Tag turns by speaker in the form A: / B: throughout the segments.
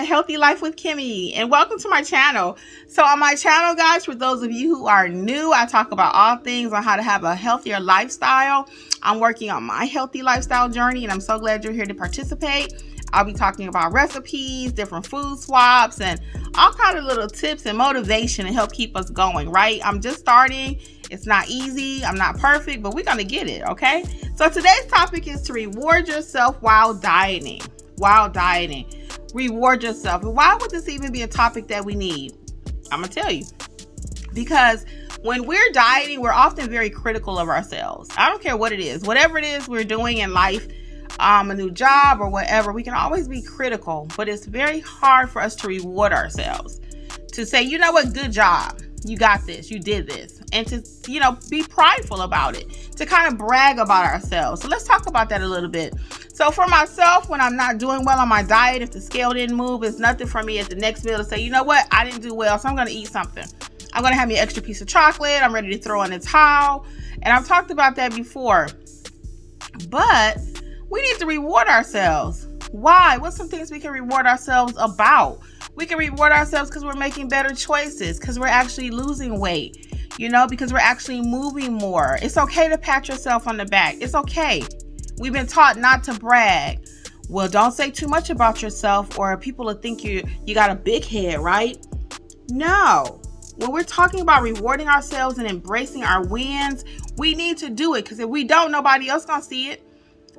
A: Healthy Life with Kimmi, and welcome to my channel. So on my channel, guys, for those of you who are new, I talk about all things on how to have a healthier lifestyle. I'm working on my healthy lifestyle journey, and I'm so glad you're here to participate. I'll be talking about recipes, different food swaps, and all kind of little tips and motivation to help keep us going, right? I'm just starting. It's not easy. I'm not perfect, but we're going to get it, okay? So today's topic is to reward yourself while dieting. Reward yourself. And why would this even be a topic that we need? I'm going to tell you. Because when we're dieting, we're often very critical of ourselves. I don't care what it is. Whatever it is we're doing in life, a new job or whatever, we can always be critical. But it's very hard for us to reward ourselves. To say, you know what, good job. You got this. You did this. And to, be prideful about it. To kind of brag about ourselves. So let's talk about that a little bit. So for myself, when I'm not doing well on my diet, if the scale didn't move, it's nothing for me at the next meal to say, you know what, I didn't do well, so I'm going to eat something. I'm going to have me an extra piece of chocolate. I'm ready to throw in a towel. And I've talked about that before. But we need to reward ourselves. Why? What's some things we can reward ourselves about? We can reward ourselves because we're making better choices, because we're actually losing weight, because we're actually moving more. It's okay to pat yourself on the back. It's okay. We've been taught not to brag. Well, don't say too much about yourself or people will think you got a big head, right? No. When we're talking about rewarding ourselves and embracing our wins, we need to do it, because if we don't, nobody else gonna see it.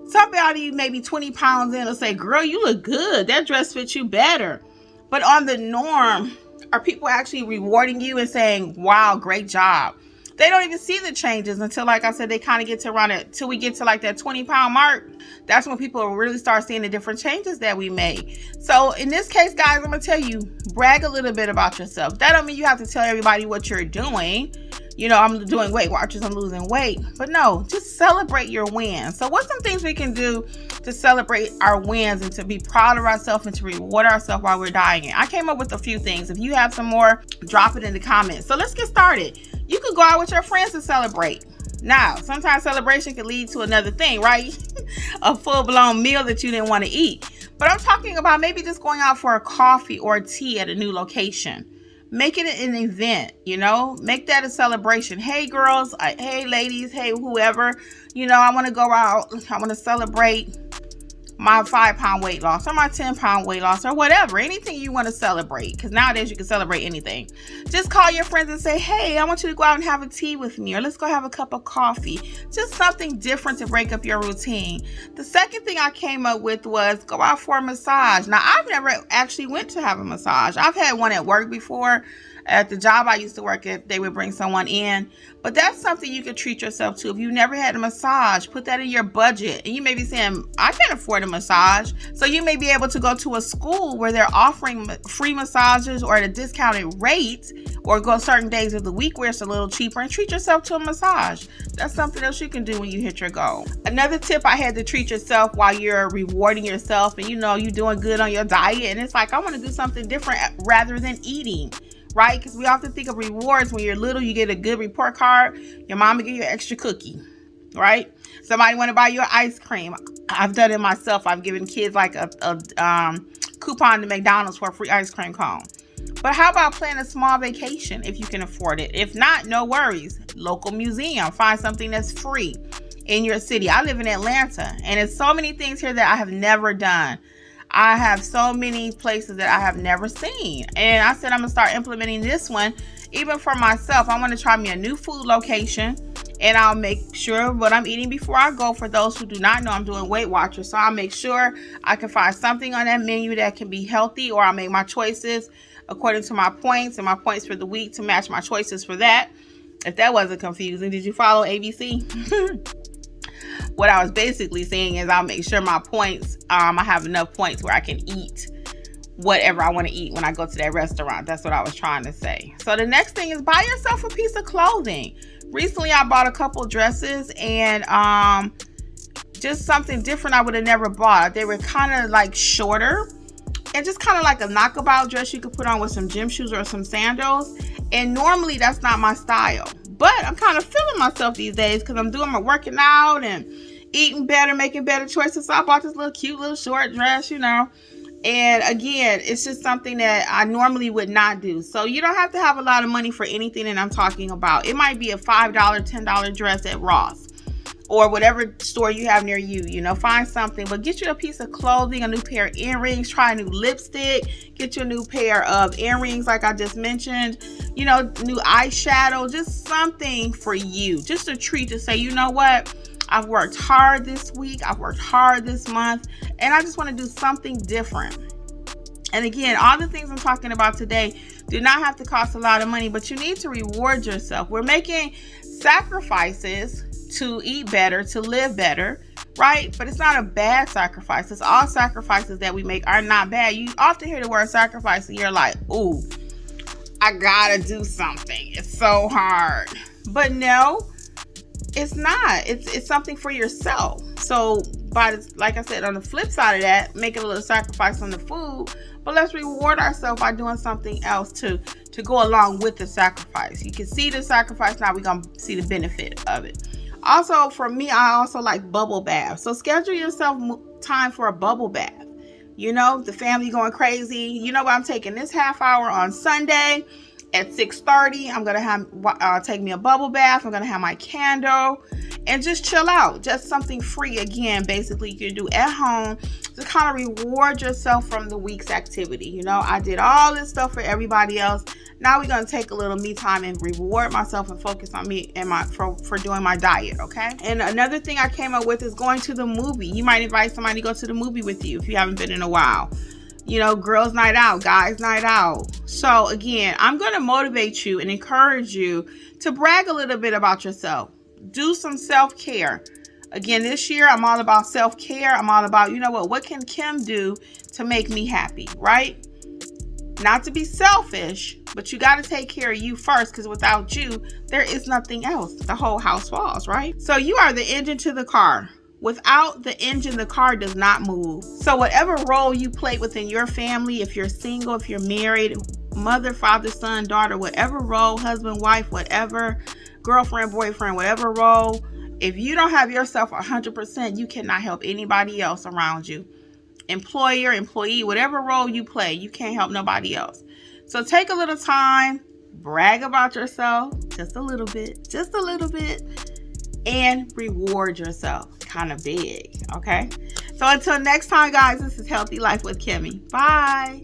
A: Somebody maybe 20 pounds in will say, girl, you look good. That dress fits you better. But on the norm, are people actually rewarding you and saying, wow, great job? They don't even see the changes until, like I said, they kind of get to around it, till we get to like that 20-pound mark. That's when people really start seeing the different changes that we made. So in this case, guys, I'm going to tell you, brag a little bit about yourself. That don't mean you have to tell everybody what you're doing. I'm doing Weight Watchers, I'm losing weight. But no, just celebrate your wins. So what's some things we can do to celebrate our wins and to be proud of ourselves and to reward ourselves while we're dieting? I came up with a few things. If you have some more, drop it in the comments. So let's get started. You could go out with your friends to celebrate. Now, sometimes celebration can lead to another thing, right? A full-blown meal that you didn't want to eat. But I'm talking about maybe just going out for a coffee or a tea at a new location. Make it an event, make that a celebration. Hey girls, hey ladies, hey whoever, I want to go out. I want to celebrate my 5-pound weight loss or my 10-pound weight loss or whatever, anything you want to celebrate, because nowadays you can celebrate anything. Just call your friends and say, hey, I want you to go out and have a tea with me, or let's go have a cup of coffee. Just something different to break up your routine. The second thing I came up with was go out for a massage. Now, I've never actually went to have a massage. I've had one at work before. At the job I used to work at, they would bring someone in. But that's something you could treat yourself to. If you never had a massage, put that in your budget. And you may be saying, I can't afford a massage. So you may be able to go to a school where they're offering free massages or at a discounted rate, or go certain days of the week where it's a little cheaper and treat yourself to a massage. That's something else you can do when you hit your goal. Another tip I had to treat yourself while you're rewarding yourself and you're doing good on your diet. And it's like, I want to do something different rather than eating. Right? Because we often think of rewards when you're little, you get a good report card. Your mom will give you an extra cookie, right? Somebody want to buy you ice cream. I've done it myself. I've given kids like a coupon to McDonald's for a free ice cream cone. But how about planning a small vacation if you can afford it? If not, no worries. Local museum. Find something that's free in your city. I live in Atlanta, and there's so many things here that I have never done. I have so many places that I have never seen. And I said I'm going to start implementing this one even for myself. I want to try me a new food location, and I'll make sure what I'm eating before I go. For those who do not know, I'm doing Weight Watchers. So I'll make sure I can find something on that menu that can be healthy, or I'll make my choices according to my points and my points for the week to match my choices for that. If that wasn't confusing, did you follow ABC? What I was basically saying is I'll make sure my points, I have enough points where I can eat whatever I want to eat when I go to that restaurant. That's what I was trying to say. So the next thing is buy yourself a piece of clothing. Recently, I bought a couple dresses and just something different I would have never bought. They were kind of like shorter and just kind of like a knockabout dress you could put on with some gym shoes or some sandals. And normally that's not my style. But I'm kind of feeling myself these days because I'm doing my working out and eating better, making better choices. So I bought this little cute little short dress, And again, it's just something that I normally would not do. So you don't have to have a lot of money for anything that I'm talking about. It might be a $5, $10 dress at Ross or whatever store you have near you. You know, find something, but get you a piece of clothing, a new pair of earrings, try a new lipstick, get you a new pair of earrings like I just mentioned, you know, new eyeshadow, just something for you, just a treat to say, you know what, I've worked hard this week, I've worked hard this month, and I just want to do something different. And again, all the things I'm talking about today do not have to cost a lot of money, but you need to reward yourself. We're making sacrifices to eat better, to live better, right? But it's not a bad sacrifice. It's all sacrifices that we make are not bad. You often hear the word sacrifice and you're like, ooh, I gotta do something. It's so hard. But no, it's not. It's something for yourself. So like I said, on the flip side of that, making a little sacrifice on the food, but let's reward ourselves by doing something else to go along with the sacrifice. You can see the sacrifice, now we're gonna see the benefit of it. Also, for me, I also like bubble baths. So schedule yourself time for a bubble bath. You know, the family going crazy. You know what? I'm taking this half hour on Sunday at 6:30. I'm going to have take me a bubble bath. I'm going to have my candle and just chill out. Just something free, again, basically you can do at home to kind of reward yourself from the week's activity. You know, I did all this stuff for everybody else. Now we're going to take a little me time and reward myself and focus on me and for doing my diet, okay? And another thing I came up with is going to the movie. You might invite somebody to go to the movie with you if you haven't been in a while. You know, girls' night out, guys' night out. So again, I'm going to motivate you and encourage you to brag a little bit about yourself. Do some self-care. Again, this year, I'm all about self-care. I'm all about, you know what can Kim do to make me happy, right? Not to be selfish, but you got to take care of you first, because without you, there is nothing else. The whole house falls, right? So you are the engine to the car. Without the engine, the car does not move. So whatever role you play within your family, if you're single, if you're married, mother, father, son, daughter, whatever role, husband, wife, whatever, girlfriend, boyfriend, whatever role, if you don't have yourself 100%, you cannot help anybody else around you. Employer, employee, whatever role you play, you can't help nobody else. So take a little time, brag about yourself, just a little bit, and reward yourself kind of big, okay? So until next time, guys, this is Healthy Life with Kimmi. Bye.